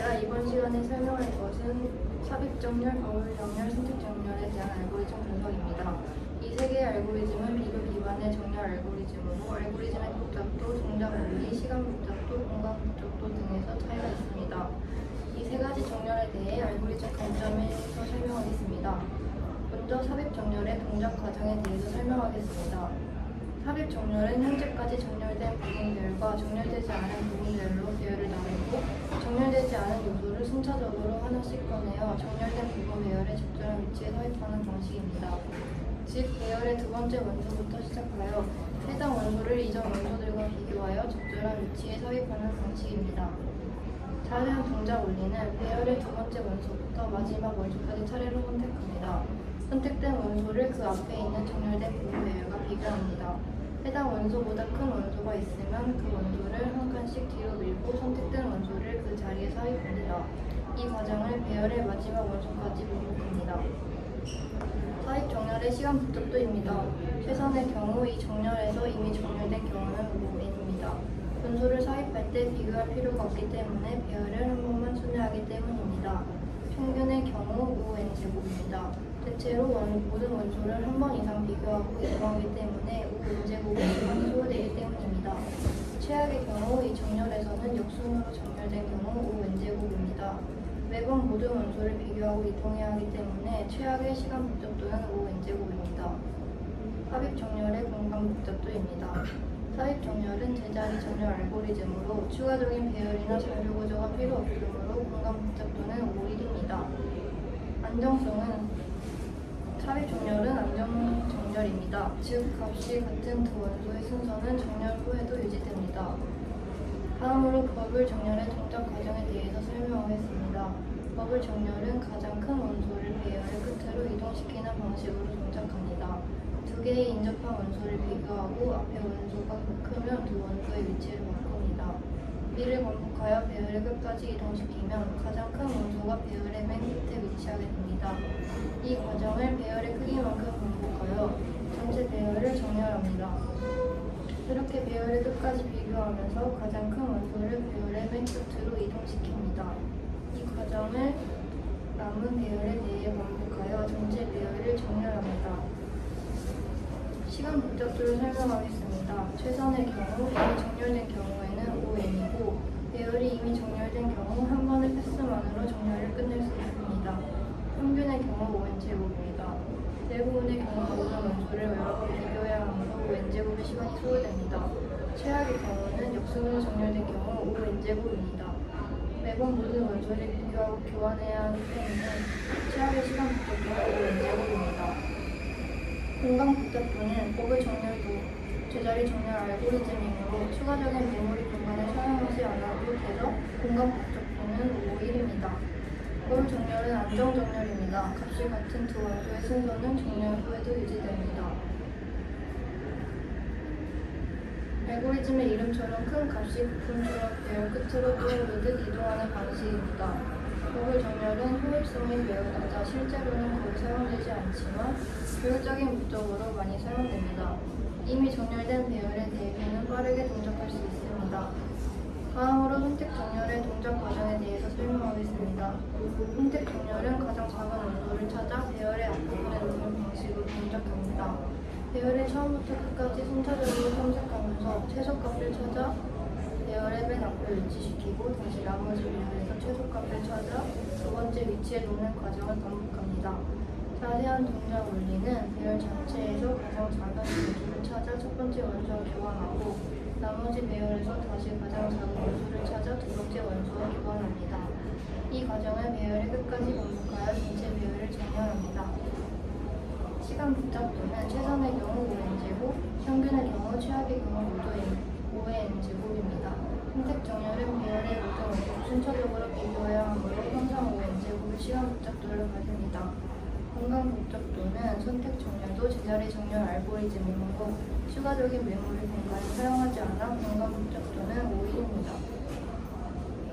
제가 이번 시간에 설명할 것은 삽입정렬, 거울정렬, 선택정렬에 대한 알고리즘 분석입니다. 이 세 개의 알고리즘은 비교 기반의 정렬 알고리즘으로 알고리즘의 복잡도, 동작 원리, 시간 복잡도, 공간 복잡도 등에서 차이가 있습니다. 이 세 가지 정렬에 대해 알고리즘 관점에서 설명하겠습니다. 먼저 삽입정렬의 동작 과정에 대해서 설명하겠습니다. 삽입정렬은 현재까지 정렬된 부분들과 정렬되지 않은 부분들로 배열을 나누고 정렬되지 않은 요소를 순차적으로 하나씩 꺼내어 정렬된 부분 배열의 적절한 위치에 삽입하는 방식입니다. 즉, 배열의 두 번째 원소부터 시작하여 해당 원소를 이전 원소들과 비교하여 적절한 위치에 삽입하는 방식입니다. 자세한 동작 원리는 배열의 두 번째 원소부터 마지막 원소까지 차례로 선택합니다. 선택된 원소를 그 앞에 있는 정렬된 부분 배열과 비교합니다. 해당 원소보다 큰 원소가 있으면 그 원소를 한 칸씩 뒤로 밀고 선택된 원소를 그 자리에 삽입합니다. 이 과정을 배열의 마지막 원소까지 반복합니다. 삽입 정렬의 시간 복잡도입니다. 최선의 경우 이 정렬에서 이미 정렬된 경우는 5n입니다. 원소를 삽입할 때 비교할 필요가 없기 때문에 배열을 한 번만 손해하기 때문입니다. 평균의 경우 5n제곱입니다. 대체로 모든 원소를 한 번 이상 비교하고 이동하기 때문에 5n제곱이 시간이 소요되기 때문입니다. 최악의 경우 이 정렬에서는 역순으로 정렬된 경우 5n제곱입니다. 매번 모든 원소를 비교하고 이동해야 하기 때문에 최악의 시간 복잡도는 5n제곱입니다. 삽입 정렬의 공간 복잡도입니다. 삽입 정렬은 제자리 정렬 알고리즘으로 추가적인 배열이나 자료 구조가 필요 없으므로 공간 복잡도는 5일입니다. 안정성은 삽입 정렬은 안정 정렬입니다. 즉, 값이 같은 두 원소의 순서는 정렬 후에도 유지됩니다. 다음으로 버블 정렬의 동작 과정에 대해서 설명하겠습니다. 버블 정렬은 가장 큰 원소를 배열의 끝으로 이동시키는 방식으로 동작합니다. 두 개의 인접한 원소를 비교하고 앞에 원소가 크면 두 원소의 위치를 바꿉니다. 이를 반복하여 배열의 끝까지 이동시키면 가장 큰 원소가 배열의 맨 끝에 위치하게 됩니다. 이 과정을 배열의 크기만큼 반복하여 전체 배열을 정렬합니다. 이렇게 배열의 끝까지 비교하면서 가장 큰 원소를 배열의 맨 끝으로 이동시킵니다. 이 과정을 남은 배열에 대해 반복하여 전체 배열을 정렬합니다. 시간 복잡도를 설명하겠습니다. 최선의 경우 이미 정렬된 경우에는 5n이고 배열이 이미 정렬된 경우 한 번의 패스만으로 정렬을 끝낼 수 있습니다. 평균의 경우 5n제곱입니다. 대부분의 경우 모든 원소를 여러 번 비교해야 하므로 5n제곱의 시간이 소요됩니다. 최악의 경우는 역순으로 정렬된 경우 5n제곱입니다. 매번 모든 원소를 비교하고 교환해야 하기 때문에 최악의 시간 복잡도는 5n제곱입니다. 공간 복잡도는 버블 정렬도 제자리 정렬 알고리즘이므로 추가적인 메모리 공간을 사용하지 않아도 돼서 공간 복잡도는 5일입니다. 버블 정렬은 안정 정렬입니다. 값이 같은 두 원소의 순서는 정렬 후에도 유지됩니다. 알고리즘의 이름처럼 큰 값이 부품처럼 배열 끝으로 떠오르듯 이동하는 방식입니다. 버블 정렬은 효율성이 매우 낮아 실제로는 거의 사용되지 않지만 교육적인 목적으로 많이 사용됩니다. 이미 정렬된 배열에 대비는 빠르게 동작할 수 있습니다. 다음으로 선택 정렬의 동작 과정에 대해서 설명하겠습니다. 선택 정렬은 가장 작은 원소를 찾아 배열의 앞부분에 놓는 방식으로 동작합니다. 배열의 처음부터 끝까지 순차적으로 탐색하면서 최소값을 찾아 배열의 맨 앞을 위치시키고 다시 나머지 배열에서 최소값을 찾아 두 번째 위치에 놓는 과정을 반복합니다. 자세한 동작 원리는 배열 자체에서 가장 작은 원소를 찾아 첫 번째 원소와 교환하고 나머지 배열에서 다시 가장 작은 원소를 찾아 두 번째 원소와 교환합니다. 이 과정을 배열의 끝까지 반복하여 전체 배열을 정렬합니다. 시간 복잡도는 최선의 경우 5n제곱, 평균의 경우 최악의 경우 5n제곱입니다. 선택 정렬은 배열의 모든 원소를 순차적으로 비교해야 하므로 항상 5n제곱의 시간 복잡도를 가집니다. 공간 복잡도는 선택 정렬도 제자리 정렬 알고리즘이므로 추가적인 메모리 공간을 사용하지 않아 공간 복잡도는 5일입니다.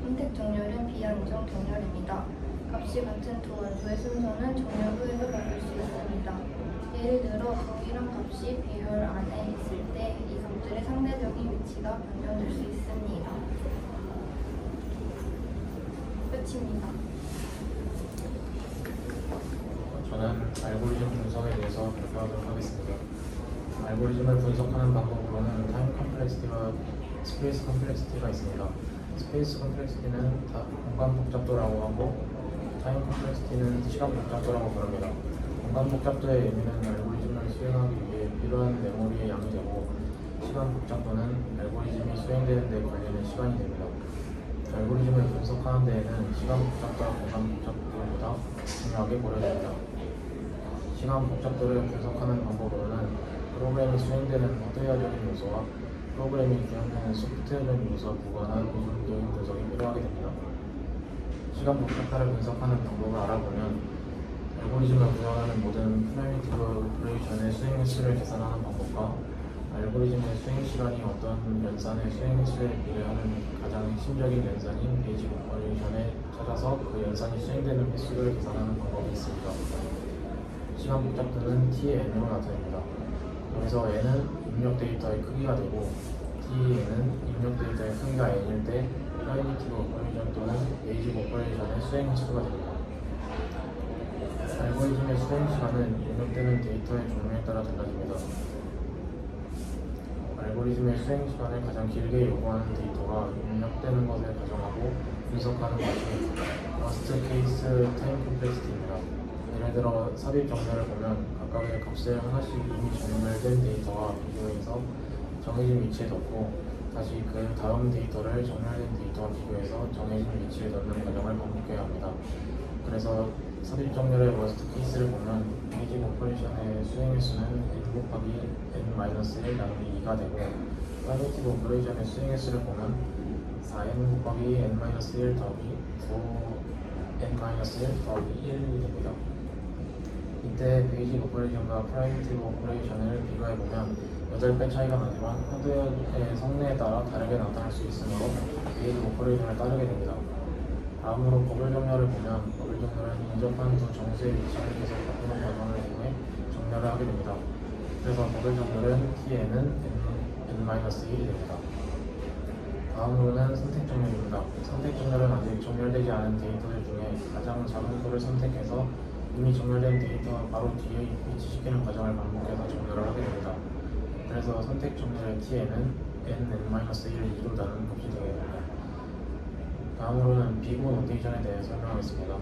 선택 정렬은 비안정 정렬입니다. 값이 같은 두 원소의 순서는 정렬 후에도 바꿀 수 있습니다. 예를 들어 동일한 값이 배열 안에 있을 때 이 값들의 상대적인 위치가 변경될 수 있습니다. 끝입니다. 저는 알고리즘 분석에 대해서 발표하도록 하겠습니다. 알고리즘을 분석하는 방법으로는 타임 컴플렉시티와 스페이스 컴플렉시티가 있습니다. 스페이스 컴플렉시티는 공간 복잡도라고 하고 타임 컴플렉시티는 시간 복잡도라고 부릅니다. 공간 복잡도의 의미는 알고리즘을 수행하기 위해 필요한 메모리의 양이 되고 시간 복잡도는 알고리즘이 수행되는 데 걸리는 시간이 됩니다. 알고리즘을 분석하는 데에는 시간 복잡도와 공간 복잡도보다 중요하게 고려됩니다. 시간 복잡도를 분석하는 방법으로는 프로그램이 수행되는 하드웨어적인 요소와 프로그램이 구현되는 소프트웨어적인 요소와 무관한 이론적인 분석이 필요하게 됩니다. 시간 복잡도를 분석하는 방법을 알아보면 알고리즘을 구현하는 모든 프리미티브 오퍼레이션의 수행 횟수를 계산하는 방법과 알고리즘의 수행 시간이 어떤 연산의 수행 횟수에 비례하는 가장 핵심적인 연산인 베이직 오퍼레이션에 찾아서 그 연산이 수행되는 횟수를 계산하는 방법이 있습니다. 시간 복잡도는 t의 n으로 나타납니다. 여기서 n은 입력 데이터의 크기가 되고 t는 입력 데이터의 크기가 n일 때 프라이미티브 오퍼레이션 또는 베이직 오퍼레이션의 수행 횟수가 됩니다. 알고리즘의 수행 시간은 입력되는 데이터의 종류에 따라 달라집니다. 알고리즘의 수행 시간을 가장 길게 요구하는 데이터가 입력되는 것을 가정하고 분석하는 것이 워스트 케이스 타임 컴플렉시티입니다. 예를 들어 삽입 정렬을 보면 각각의 값을 하나씩 이미 정렬된 데이터와 비교해서 정해진 위치에 넣고 다시 그 다음 데이터를 정렬된 데이터와 비교해서 정해진 위치에 넣는 과정을 반복해야 합니다. 그래서 삽입 정렬의 워스트 케이스를 보면 베이직 오퍼레이션의 수행 횟수는 n 곱하기 n-1 나누기 2가 되고 프라이미티브 오퍼레이션의 수행 횟수를 보면 4n 곱하기 n-1 더하기 9n-1 더하기 1이 됩니다. 이때 베이직 오퍼레이션과 프라이미티브 오퍼레이션을 비교해보면 8배 차이가 나지만 하드웨어의 성능에 따라 다르게 나타날 수 있으므로 베이직 오퍼레이션을 따르게 됩니다. 다음으로 버블 정렬을 보면 버블 정렬은 인접한 두 정수의 위치를 계속 바꾸는 과정을 통해 정렬을 하게 됩니다. 그래서 버블 정렬은 tn은 n-1이 됩니다. 다음으로는 선택 정렬입니다. 선택 정렬은 아직 정렬되지 않은 데이터들 중에 가장 작은 수를 선택해서 이미 정렬된 데이터와 바로 뒤에 위치시키는 과정을 반복해서 정렬을 하게 됩니다. 그래서 선택 정렬의 tn은 n-1을 2로 나누는 값이 되게 됩니다. 다음으로는 비고 노테이션에 대해 설명하겠습니다.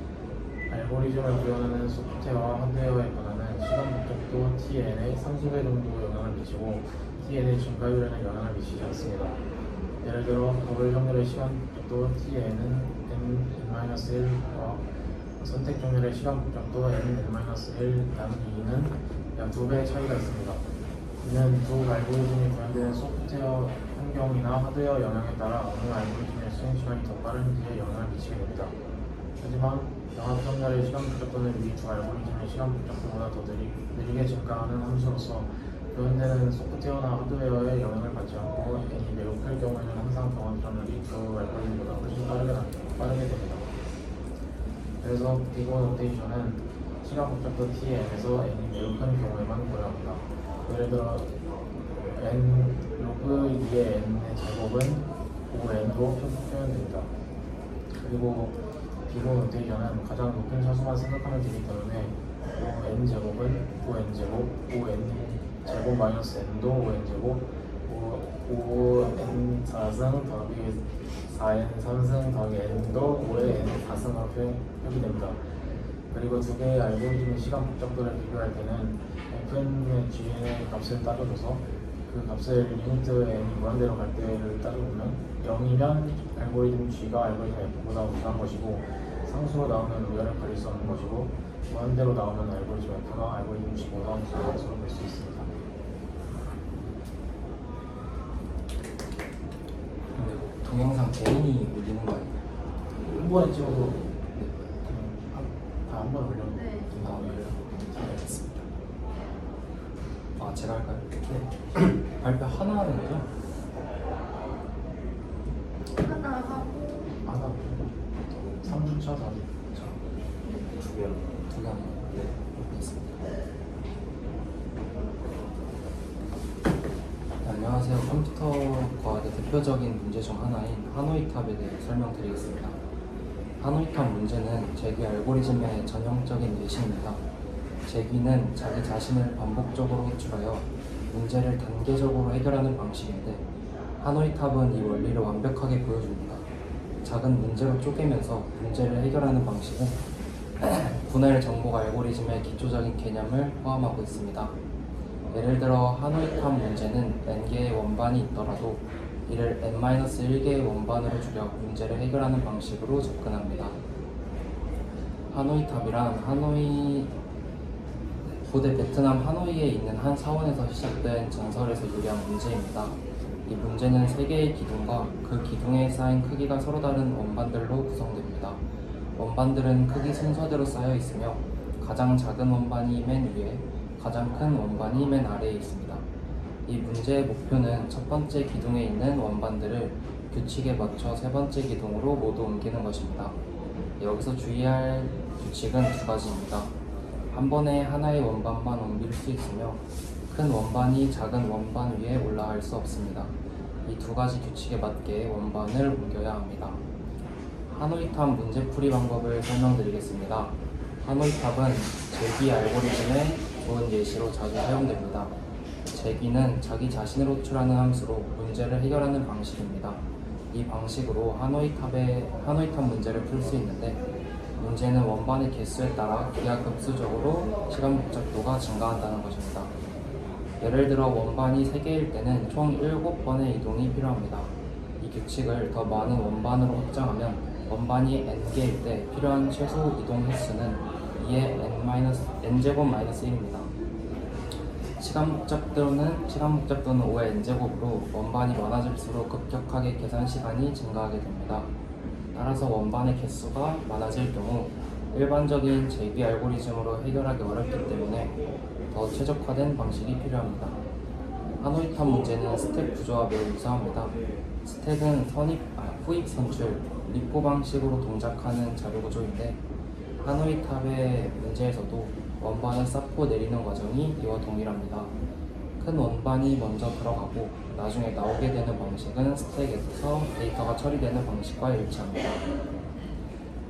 알고리즘을 구현하는 소프트웨어와 하드웨어의 변화는 시간 복잡도 tn의 상수배 정도 영향을 미치고 tn의 증가율에는 영향을 미치지 않습니다. 예를 들어 버블 정렬의 시간 복잡도 tn은 n-1과 선택 정렬의 시간 복잡도 n-1 나누기 2는 약 2배의 차이가 있습니다. 이는 두 알고리즘이 구현되는 소프트웨어 환경이나 하드웨어 영향에 따라 어느 알고리즘의 수행 시간이 더 빠른지에 영향을 미치게 됩니다. 하지만 영합 정렬의 시간 복잡도는 이 두 알고리즘의 시간 복잡도보다 더 느리게 증가하는 함수로서 구현되는 소프트웨어나 하드웨어에 영향을 받지 않고 n이 매우 클 경우에는 항상 경합 정렬이 두 알고리즘보다 훨씬 빠르게 됩니다. 그래서 비고 노테이션은 시간 복잡도 tn에서 n이 매우 큰 경우에만 고려합니다. 예를 들어 n 로그 2의 n의 제곱은 5n으로 표현됩니다. 그리고 비고 노테이션은 가장 높은 차수만 생각하면 되기 때문에 5n 제곱은 5n 제곱, 5n 제곱 마이너스 n도 5n 제곱, 5n 4승 더하기 4n 3승 더하기 n도 5의 n 4승으로 표기됩니다. 그리고 두 개의 알고리즘의 시간 복잡도를 비교할 때는 fn의 gn의 값을 따져줘서 그 값을 리미트 n이 무한대로 갈 때를 따져보면 0이면 알고리즘 g가 알고리즘 f보다 우수한 것이고 상수로 나오면 우열을 가릴 수 없는 것이고 무한대로 나오면 알고리즘 f가 알고리즘 g보다 우수한 것으로 볼 수 있습니다. 동영상 개인이 올리는 거 아니에요? 한 번에 찍어도 다 한 번에 올려도 네. 잘 알겠습니다. 아, 제가 할까요? 네. 발표 하나 하는 거죠? 하나 하고 하나 3주차 4주차 두 개 하는 거. 네, 알겠습니다. 네, 안녕하세요. 컴퓨터 과학의 대표적인 문제 중 하나인 하노이 탑에 대해 설명드리겠습니다. 하노이탑 문제는 제기 알고리즘의 전형적인 예시입니다. 제기는 자기 자신을 반복적으로 호출하여 문제를 단계적으로 해결하는 방식인데, 하노이탑은 이 원리를 완벽하게 보여줍니다. 작은 문제로 쪼개면서 문제를 해결하는 방식은 분할 정복 알고리즘의 기초적인 개념을 포함하고 있습니다. 예를 들어 하노이탑 문제는 n개의 원반이 있더라도 이를 n-1개의 원반으로 줄여 문제를 해결하는 방식으로 접근합니다. 하노이탑이란 고대 베트남 하노이에 있는 한 사원에서 시작된 전설에서 유래한 문제입니다. 이 문제는 3개의 기둥과 그 기둥에 쌓인 크기가 서로 다른 원반들로 구성됩니다. 원반들은 크기 순서대로 쌓여 있으며 가장 작은 원반이 맨 위에, 가장 큰 원반이 맨 아래에 있습니다. 이 문제의 목표는 첫 번째 기둥에 있는 원반들을 규칙에 맞춰 세 번째 기둥으로 모두 옮기는 것입니다. 여기서 주의할 규칙은 2가지입니다. 한 번에 하나의 원반만 옮길 수 있으며 큰 원반이 작은 원반 위에 올라갈 수 없습니다. 이 2가지 규칙에 맞게 원반을 옮겨야 합니다. 하노이탑 문제풀이 방법을 설명드리겠습니다. 하노이탑은 제기 알고리즘의 좋은 예시로 자주 사용됩니다. 제기는 자기 자신을 호출하는 함수로 문제를 해결하는 방식입니다. 이 방식으로 하노이탑 문제를 풀 수 있는데, 문제는 원반의 개수에 따라 기하급수적으로 시간 복잡도가 증가한다는 것입니다. 예를 들어 원반이 3개일 때는 총 7번의 이동이 필요합니다. 이 규칙을 더 많은 원반으로 확장하면 원반이 n개일 때 필요한 최소 이동 횟수는 2의 n제곱-1입니다. 시간 복잡도는 5의 n제곱으로 원반이 많아질수록 급격하게 계산 시간이 증가하게 됩니다. 따라서 원반의 개수가 많아질 경우 일반적인 제기 알고리즘으로 해결하기 어렵기 때문에 더 최적화된 방식이 필요합니다. 하노이탑 문제는 스택 구조와 매우 유사합니다. 스택은 후입 선출, 리포 방식으로 동작하는 자료 구조인데, 하노이탑의 문제에서도 원반을 쌓고 내리는 과정이 이와 동일합니다. 큰 원반이 먼저 들어가고 나중에 나오게 되는 방식은 스택에서 데이터가 처리되는 방식과 일치합니다.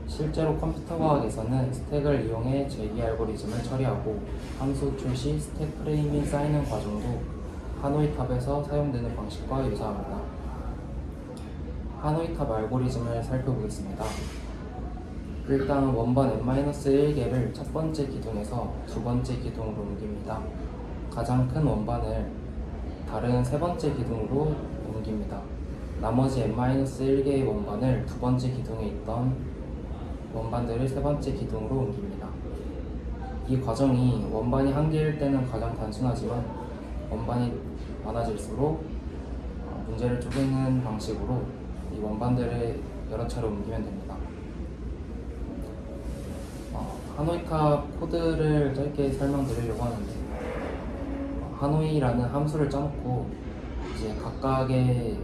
실제로 컴퓨터 과학에서는 스택을 이용해 제기 알고리즘을 처리하고 함수 출시 스택 프레임이 쌓이는 과정도 하노이탑에서 사용되는 방식과 유사합니다. 하노이탑 알고리즘을 살펴보겠습니다. 일단 원반 n-1개를 첫 번째 기둥에서 두 번째 기둥으로 옮깁니다. 가장 큰 원반을 다른 세 번째 기둥으로 옮깁니다. 나머지 n-1개의 원반을 두 번째 기둥에 있던 원반들을 세 번째 기둥으로 옮깁니다. 이 과정이 원반이 한 개일 때는 가장 단순하지만 원반이 많아질수록 문제를 쪼개는 방식으로 이 원반들을 여러 차례 옮기면 됩니다. 하노이탑 코드를 짧게 설명드리려고 하는데, 하노이라는 함수를 짜놓고 이제 각각의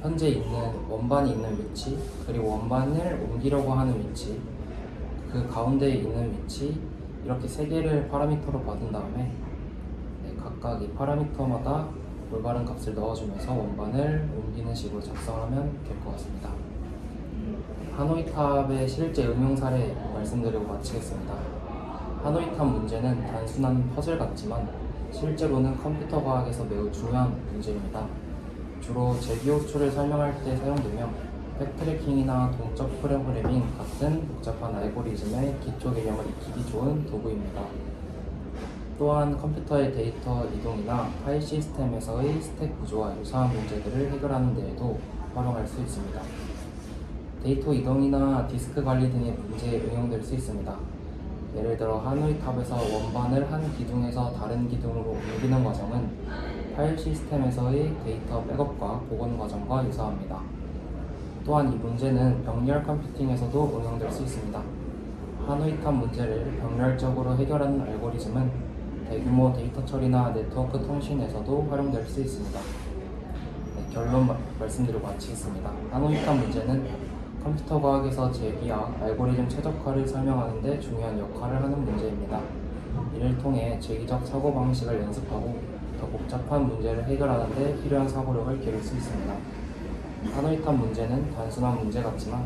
현재 있는 원반이 있는 위치, 그리고 원반을 옮기려고 하는 위치, 그 가운데에 있는 위치, 이렇게 3개를 파라미터로 받은 다음에 각각 이 파라미터마다 올바른 값을 넣어주면서 원반을 옮기는 식으로 작성하면 될 것 같습니다. 하노이탑의 실제 응용 사례 말씀드리고 마치겠습니다. 하노이탑 문제는 단순한 퍼즐 같지만 실제로는 컴퓨터 과학에서 매우 중요한 문제입니다. 주로 제기 호출을 설명할 때 사용되며 백트래킹이나 동적 프로그래밍 같은 복잡한 알고리즘의 기초 개념을 익히기 좋은 도구입니다. 또한 컴퓨터의 데이터 이동이나 파일 시스템에서의 스택 구조와 유사한 문제들을 해결하는 데에도 활용할 수 있습니다. 데이터 이동이나 디스크 관리 등의 문제에 응용될 수 있습니다. 예를 들어 하노이탑에서 원반을 한 기둥에서 다른 기둥으로 옮기는 과정은 파일 시스템에서의 데이터 백업과 복원 과정과 유사합니다. 또한 이 문제는 병렬 컴퓨팅에서도 응용될 수 있습니다. 하노이탑 문제를 병렬적으로 해결하는 알고리즘은 대규모 데이터 처리나 네트워크 통신에서도 활용될 수 있습니다. 결론 말씀드리고 마치겠습니다. 하노이탑 문제는 컴퓨터 과학에서 제기와 알고리즘 최적화를 설명하는 데 중요한 역할을 하는 문제입니다. 이를 통해 제기적 사고방식을 연습하고 더 복잡한 문제를 해결하는 데 필요한 사고력을 기를 수 있습니다. 하노이탑 문제는 단순한 문제 같지만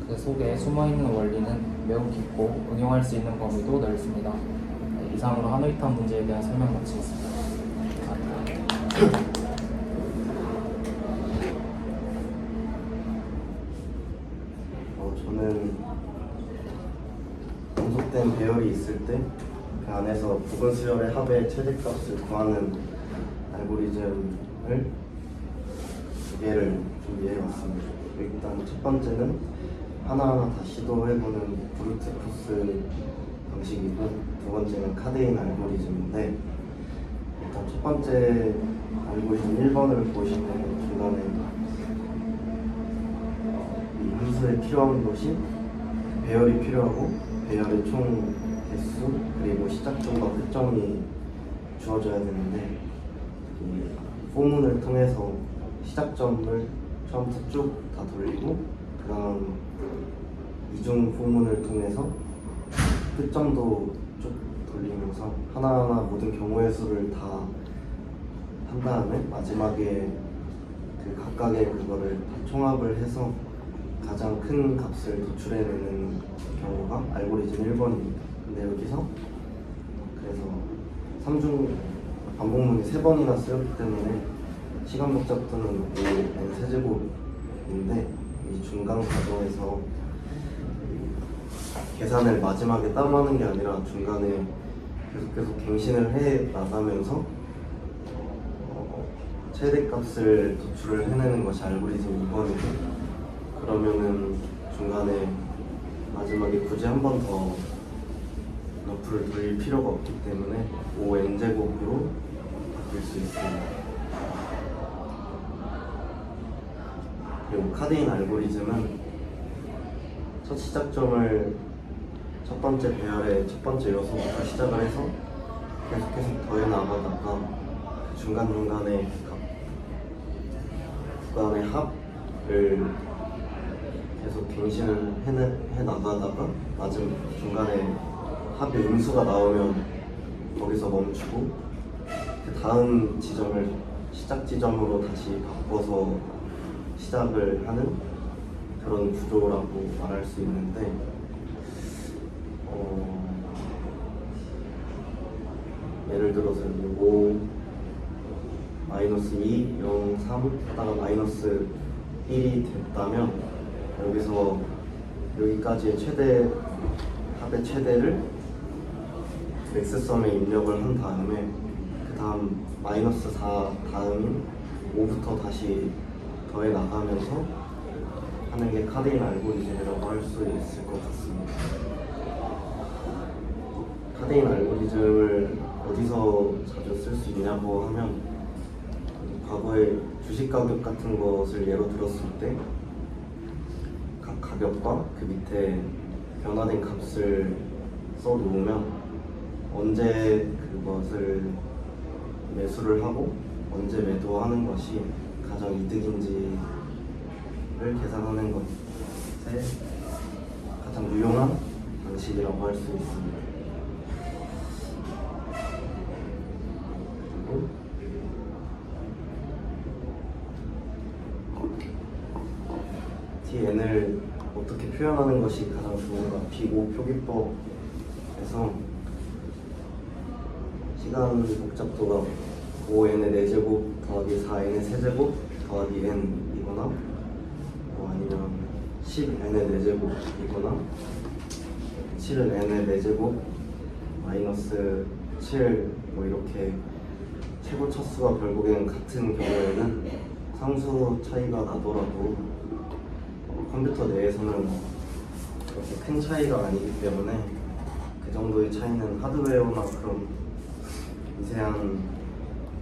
그 속에 숨어있는 원리는 매우 깊고 응용할 수 있는 범위도 넓습니다. 네, 이상으로 하노이탄 문제에 대한 설명 마치겠습니다. 감사합니다. 저는 연속된 배열이 있을 때 그 안에서 부분 수열의 합의 최대값을 구하는 알고리즘을 두 개를 준비해 왔습니다. 일단 첫 번째는 하나하나 다 시도해보는 브루트 포스 방식이고, 두 번째는 카데인 알고리즘인데, 일단 첫 번째 알고리즘 1번을 보시면 중간에 이 함수에 필요한 것이 배열이 필요하고, 배열의 총 개수 그리고 시작점과 끝점이 주어져야 되는데, 이 포문을 통해서 시작점을 처음부터 쭉 다 돌리고, 그 다음 이중 포문을 통해서 끝점도 쭉 돌리면서 하나하나 모든 경우의 수를 다 한 다음에 마지막에 그 각각의 그거를 다 총합을 해서 가장 큰 값을 도출해내는 경우가 알고리즘 1번입니다. 근데 여기서 그래서 3중 반복문이 3번이나 쓰였기 때문에 시간 복잡도는 5n 세제곱인데, 이 중간 과정에서 계산을 마지막에 따로 하는 게 아니라 중간에 계속 갱신을 해 나가면서 최대값을 도출을 해내는 것이 알고리즘 2번이고, 그러면은 중간에 마지막에 굳이 한 번 더 러프를 돌릴 필요가 없기 때문에 5n제곱으로 바뀔 수 있습니다. 그리고 카데인 알고리즘은 첫 시작점을 첫 번째 배열의 첫 번째 요소부터 시작을 해서 계속 더해 나가다가 중간중간에 구간의 합을 계속 갱신을 해 나가다가 마지막 중간에 합의 음수가 나오면 거기서 멈추고, 그 다음 지점을 시작 지점으로 다시 바꿔서 시작을 하는 그런 구조라고 말할 수 있는데, 예를 들어서 5 마이너스 2, 0, 3 하다가 마이너스 1이 됐다면 여기서 여기까지의 최대 합의 최대를 맥스섬에 입력을 한 다음에 그 다음 마이너스 4 다음인 5부터 다시 더해 나가면서 하는 게 카데인 알고리즘이라고 할 수 있을 것 같습니다. 카데인 알고리즘을 어디서 자주 쓸 수 있냐고 하면, 과거에 주식 가격 같은 것을 예로 들었을 때 각 가격과 그 밑에 변화된 값을 써 놓으면 언제 그것을 매수를 하고 언제 매도하는 것이 가장 이득인지를 계산하는 것에 가장 유용한 방식이라고 할 수 있습니다. 그리고 tn을 어떻게 표현하는 것이 가장 좋은가, 비고 표기법에서 시간 복잡도가 5n의 4제곱 더하기 4n의 세제곱 더하기 n이거나 아니면 10n의 4제곱이거나 7n의 4제곱 마이너스 7 이렇게 최고 차수가 결국엔 같은 경우에는 상수 차이가 나더라도 컴퓨터 내에서는 그렇게 큰 차이가 아니기 때문에 그 정도의 차이는 하드웨어나 그런 미세한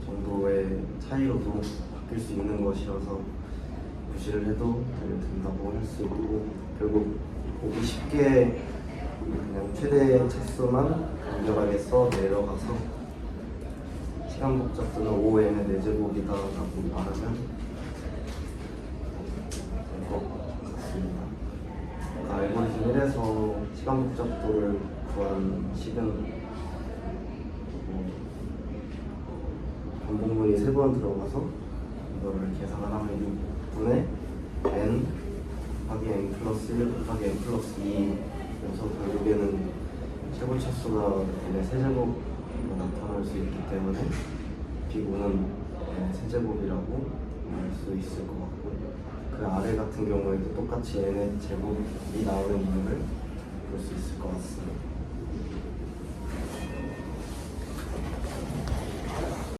정도의 차이로도 바뀔 수 있는 것이어서 무시를 해도 된다고 할 수 있고, 결국 보기 쉽게 그냥 최대 차수만 간결하게 써 내려가서 시간 복잡도는 5n의 4제곱이다 라고 말하면 될 것 같습니다. 알고리즘 1에서 시간 복잡도를 구한 식은 반복문이 3번 들어가서 이거를 계산을 하면 6분의 n 곱하기 n 플러스 1 곱하기 n 플러스 2여서 결국에는 최고 차수가 n의 세제곱으로 나타날 수 있기 때문에 비구는 n의 세제곱이라고 알 수 있을 것 같고, 그 아래 같은 경우에도 똑같이 n의 제곱이 나오는 이유를 볼 수 있을 것 같습니다.